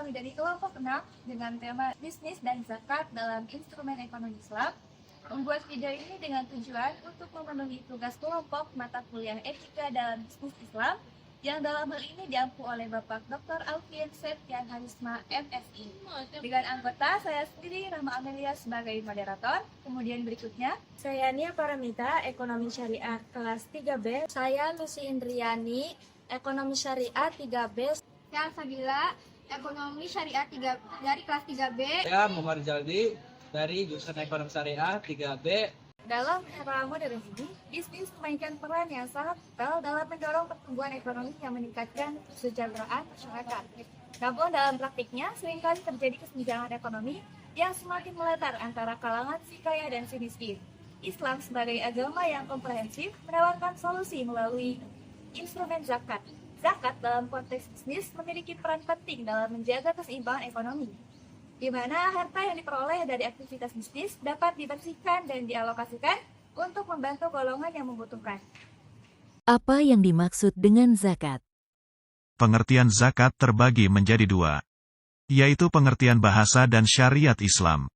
kami dari kelompok 6 dengan tema bisnis dan zakat dalam instrumen ekonomi Islam membuat video ini dengan tujuan untuk memenuhi tugas kelompok mata kuliah etika dalam bisnis Islam yang dalam hal ini diampu oleh Bapak Dr. Alfian Septian Harisma MSI. Dengan anggota saya sendiri Rahma Amelia sebagai moderator, kemudian berikutnya Saya Nia Paramita, Ekonomi Syariah kelas 3B. Saya Lucy Indriani, Ekonomi Syariah 3B. Saya Sabila, Ekonomi Syariah dari kelas 3B. Saya Muhammad Jaldi dari jurusan Ekonomi Syariah 3B. dalam era modern ini, bisnis memainkan peran yang sangat vital dalam mendorong pertumbuhan ekonomi yang meningkatkan kesejahteraan masyarakat. Namun dalam praktiknya, seringkali terjadi kesenjangan ekonomi yang semakin melebar antara kalangan si kaya dan si miskin. Islam sebagai agama yang komprehensif menawarkan solusi melalui instrumen zakat. Zakat dalam konteks bisnis memiliki peran penting dalam menjaga keseimbangan ekonomi, di mana harta yang diperoleh dari aktivitas bisnis dapat dibersihkan dan dialokasikan untuk membantu golongan yang membutuhkan. Apa yang dimaksud dengan zakat? Pengertian zakat terbagi menjadi dua, yaitu pengertian bahasa dan syariat Islam.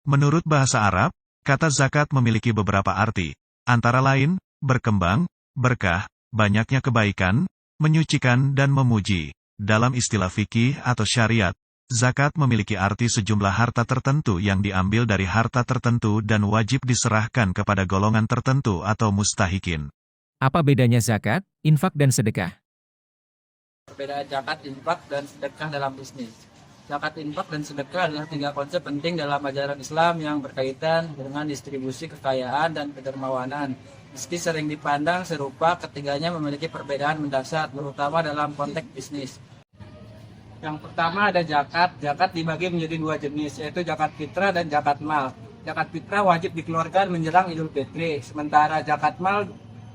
Menurut bahasa Arab, kata zakat memiliki beberapa arti, antara lain, berkembang, berkah, banyaknya kebaikan, menyucikan dan memuji. Dalam istilah fikih atau syariat, zakat memiliki arti sejumlah harta tertentu yang diambil dari harta tertentu dan wajib diserahkan kepada golongan tertentu atau mustahikin. Apa bedanya zakat, infak dan sedekah? Perbedaan zakat, infak, dan sedekah dalam bisnis. Zakat, infak, dan sedekah adalah tiga konsep penting dalam ajaran Islam yang berkaitan dengan distribusi kekayaan dan kedermawanan. Meski sering dipandang serupa, ketiganya memiliki perbedaan mendasar, terutama dalam konteks bisnis. Yang pertama ada zakat. Zakat dibagi menjadi dua jenis, yaitu zakat fitrah dan zakat mal. Zakat fitrah wajib dikeluarkan menjelang Idul Fitri, sementara zakat mal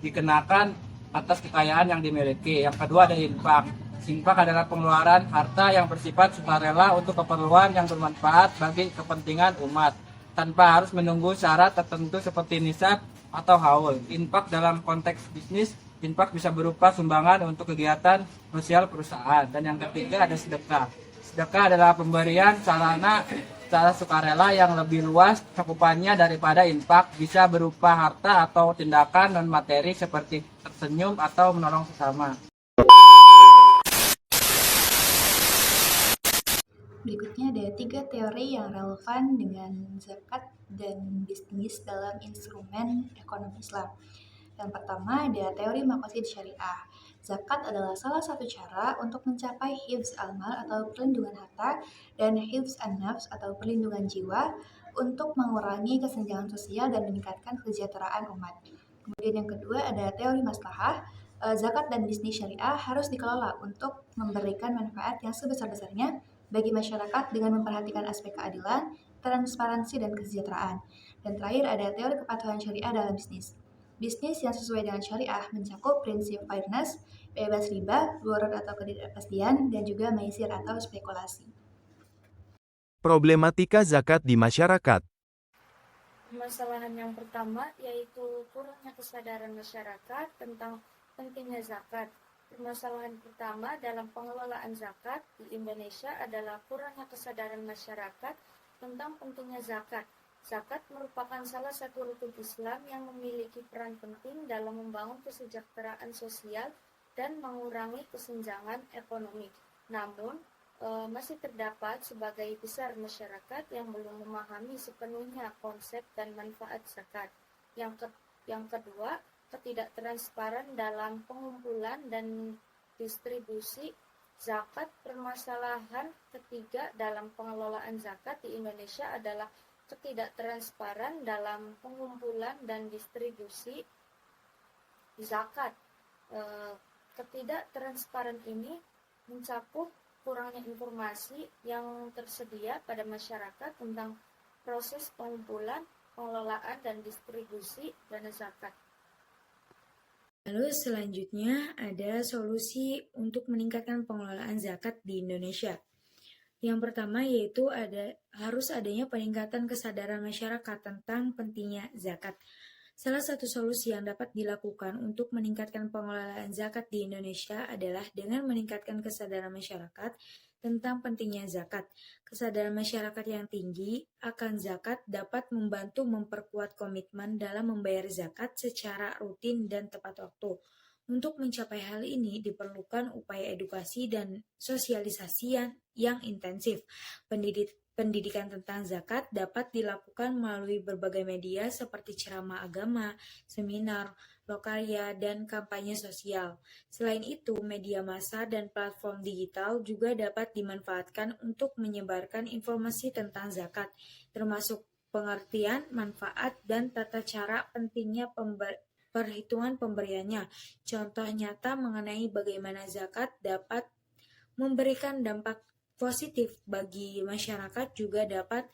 dikenakan atas kekayaan yang dimiliki. Yang kedua ada infak. Infak adalah pengeluaran harta yang bersifat sukarela untuk keperluan yang bermanfaat bagi kepentingan umat, tanpa harus menunggu syarat tertentu seperti nisab atau haul. Infak dalam konteks bisnis, infak bisa berupa sumbangan untuk kegiatan sosial perusahaan. Dan yang ketiga ada sedekah. Sedekah adalah pemberian secara sukarela yang lebih luas cakupannya daripada infak, bisa berupa harta atau tindakan non-materi seperti tersenyum atau menolong sesama. Berikutnya ada 3 teori yang relevan dengan zakat dan bisnis dalam instrumen ekonomi Islam. Yang pertama ada teori maqasid syariah. Zakat adalah salah satu cara untuk mencapai hifz al-mal atau perlindungan harta dan hifz an-nafs atau perlindungan jiwa untuk mengurangi kesenjangan sosial dan meningkatkan kesejahteraan umat. Kemudian yang kedua ada teori maslahah. Zakat dan bisnis syariah harus dikelola untuk memberikan manfaat yang sebesar-besarnya bagi masyarakat dengan memperhatikan aspek keadilan, transparansi, dan kesejahteraan. Dan terakhir ada teori kepatuhan syariah dalam bisnis. Bisnis yang sesuai dengan syariah mencakup prinsip fairness, bebas riba, gharar atau ketidakpastian, dan juga maisir atau spekulasi. Problematika zakat di masyarakat. Permasalahan yang pertama yaitu kurangnya kesadaran masyarakat tentang pentingnya zakat. Permasalahan pertama dalam pengelolaan zakat di Indonesia adalah kurangnya kesadaran masyarakat tentang pentingnya zakat. Zakat merupakan salah satu rukun Islam yang memiliki peran penting dalam membangun kesejahteraan sosial dan mengurangi kesenjangan ekonomi. Namun, masih terdapat sebagai besar masyarakat yang belum memahami sepenuhnya konsep dan manfaat zakat. Yang kedua, ketidaktransparan dalam pengumpulan dan distribusi zakat. Permasalahan ketiga dalam pengelolaan zakat di Indonesia adalah ketidaktransparan dalam pengumpulan dan distribusi zakat. Ketidaktransparan ini mencakup kurangnya informasi yang tersedia pada masyarakat tentang proses pengumpulan, pengelolaan, dan distribusi dana zakat. Lalu selanjutnya ada solusi untuk meningkatkan pengelolaan zakat di Indonesia. Yang pertama yaitu harus adanya peningkatan kesadaran masyarakat tentang pentingnya zakat. Salah satu solusi yang dapat dilakukan untuk meningkatkan pengelolaan zakat di Indonesia adalah dengan meningkatkan kesadaran masyarakat tentang pentingnya zakat. Kesadaran masyarakat yang tinggi akan zakat dapat membantu memperkuat komitmen dalam membayar zakat secara rutin dan tepat waktu. Untuk mencapai hal ini diperlukan upaya edukasi dan sosialisasi yang intensif. Pendidikan tentang zakat dapat dilakukan melalui berbagai media seperti ceramah agama, seminar, lokarya, dan kampanye sosial. Selain itu, media massa dan platform digital juga dapat dimanfaatkan untuk menyebarkan informasi tentang zakat, termasuk pengertian, manfaat, dan tata cara pentingnya perhitungan pemberiannya. Contoh nyata mengenai bagaimana zakat dapat memberikan dampak positif bagi masyarakat juga dapat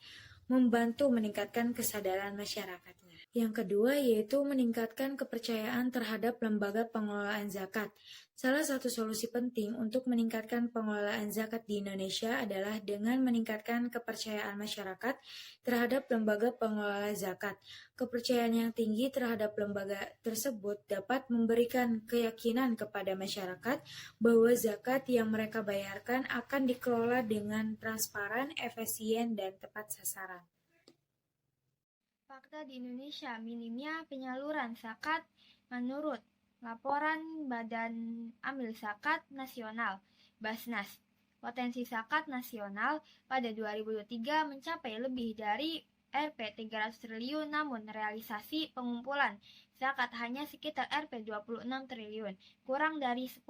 membantu meningkatkan kesadaran masyarakatnya. Yang kedua yaitu meningkatkan kepercayaan terhadap lembaga pengelolaan zakat. Salah satu solusi penting untuk meningkatkan pengelolaan zakat di Indonesia adalah dengan meningkatkan kepercayaan masyarakat terhadap lembaga pengelola zakat. Kepercayaan yang tinggi terhadap lembaga tersebut dapat memberikan keyakinan kepada masyarakat bahwa zakat yang mereka bayarkan akan dikelola dengan transparan, efisien, dan tepat sasaran. Fakta di Indonesia minimnya penyaluran zakat menurut laporan Badan Amil Zakat Nasional (Basnas). Potensi zakat nasional pada 2023 mencapai lebih dari Rp 300 triliun, namun realisasi pengumpulan zakat hanya sekitar Rp 26 triliun, kurang dari 10%.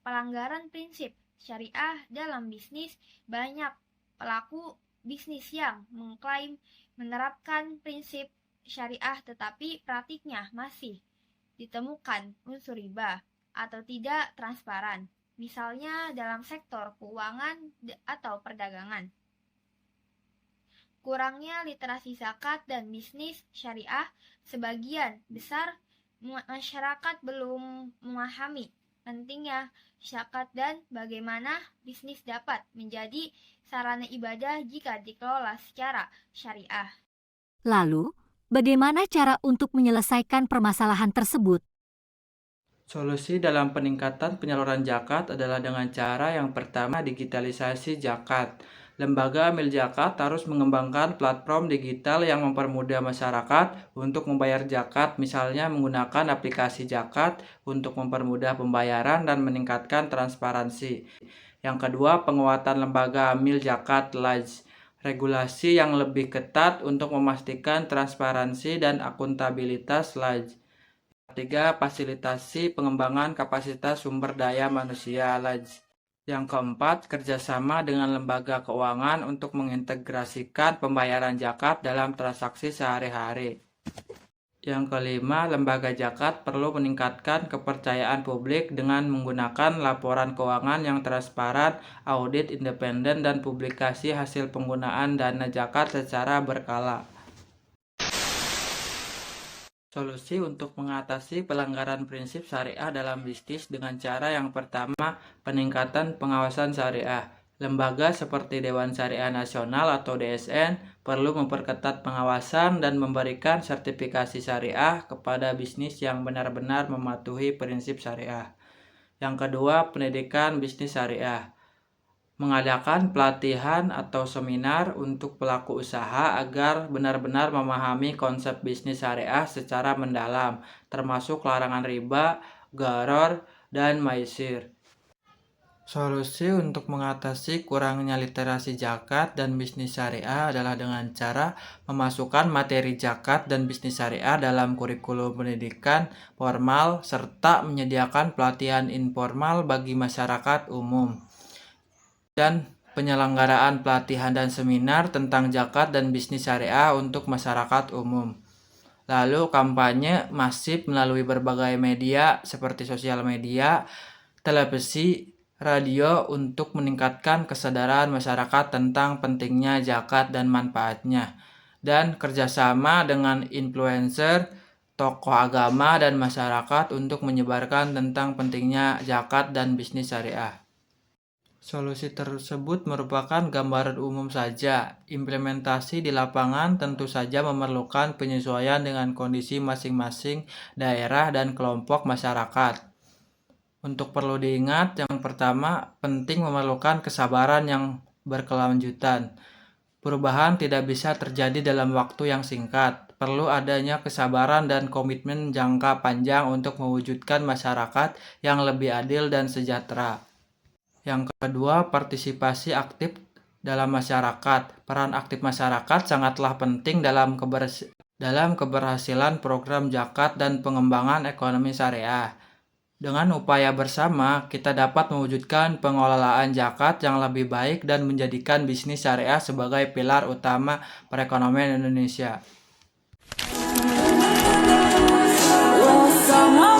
Pelanggaran prinsip syariah dalam bisnis. Banyak pelaku bisnis yang mengklaim menerapkan prinsip syariah tetapi praktiknya masih ditemukan unsur riba atau tidak transparan, misalnya dalam sektor keuangan atau perdagangan. Kurangnya literasi zakat dan bisnis syariah, sebagian besar masyarakat belum memahami pentingnya zakat dan bagaimana bisnis dapat menjadi sarana ibadah jika dikelola secara syariah. Lalu, bagaimana cara untuk menyelesaikan permasalahan tersebut? Solusi dalam peningkatan penyaluran zakat adalah dengan cara yang pertama digitalisasi zakat. Lembaga amil zakat harus mengembangkan platform digital yang mempermudah masyarakat untuk membayar zakat, misalnya menggunakan aplikasi zakat untuk mempermudah pembayaran dan meningkatkan transparansi. Yang kedua, penguatan lembaga amil zakat LAJ. Regulasi yang lebih ketat untuk memastikan transparansi dan akuntabilitas LAJ. Ketiga, fasilitasi pengembangan kapasitas sumber daya manusia LAJ. Yang keempat, kerjasama dengan lembaga keuangan untuk mengintegrasikan pembayaran zakat dalam transaksi sehari-hari. Yang kelima, lembaga zakat perlu meningkatkan kepercayaan publik dengan menggunakan laporan keuangan yang transparan, audit independen, dan publikasi hasil penggunaan dana zakat secara berkala. Solusi untuk mengatasi pelanggaran prinsip syariah dalam bisnis dengan cara yang pertama, peningkatan pengawasan syariah. Lembaga seperti Dewan Syariah Nasional atau DSN perlu memperketat pengawasan dan memberikan sertifikasi syariah kepada bisnis yang benar-benar mematuhi prinsip syariah. Yang kedua, pendidikan bisnis syariah. Mengadakan pelatihan atau seminar untuk pelaku usaha agar benar-benar memahami konsep bisnis syariah secara mendalam, termasuk larangan riba, gharar, dan maisir. Solusi untuk mengatasi kurangnya literasi zakat dan bisnis syariah adalah dengan cara memasukkan materi zakat dan bisnis syariah dalam kurikulum pendidikan formal serta menyediakan pelatihan informal bagi masyarakat umum. Dan penyelenggaraan pelatihan dan seminar tentang zakat dan bisnis syariah untuk masyarakat umum. Lalu kampanye masif melalui berbagai media seperti sosial media, televisi, radio untuk meningkatkan kesadaran masyarakat tentang pentingnya zakat dan manfaatnya. Dan kerjasama dengan influencer, tokoh agama, dan masyarakat untuk menyebarkan tentang pentingnya zakat dan bisnis syariah. Solusi tersebut merupakan gambaran umum saja. Implementasi di lapangan tentu saja memerlukan penyesuaian dengan kondisi masing-masing daerah dan kelompok masyarakat. Untuk perlu diingat, yang pertama, penting memerlukan kesabaran yang berkelanjutan. Perubahan tidak bisa terjadi dalam waktu yang singkat. Perlu adanya kesabaran dan komitmen jangka panjang untuk mewujudkan masyarakat yang lebih adil dan sejahtera. Yang kedua, partisipasi aktif dalam masyarakat. Peran aktif masyarakat sangatlah penting dalam keberhasilan program zakat dan pengembangan ekonomi syariah. Dengan upaya bersama, kita dapat mewujudkan pengelolaan zakat yang lebih baik dan menjadikan bisnis syariah sebagai pilar utama perekonomian Indonesia. Sama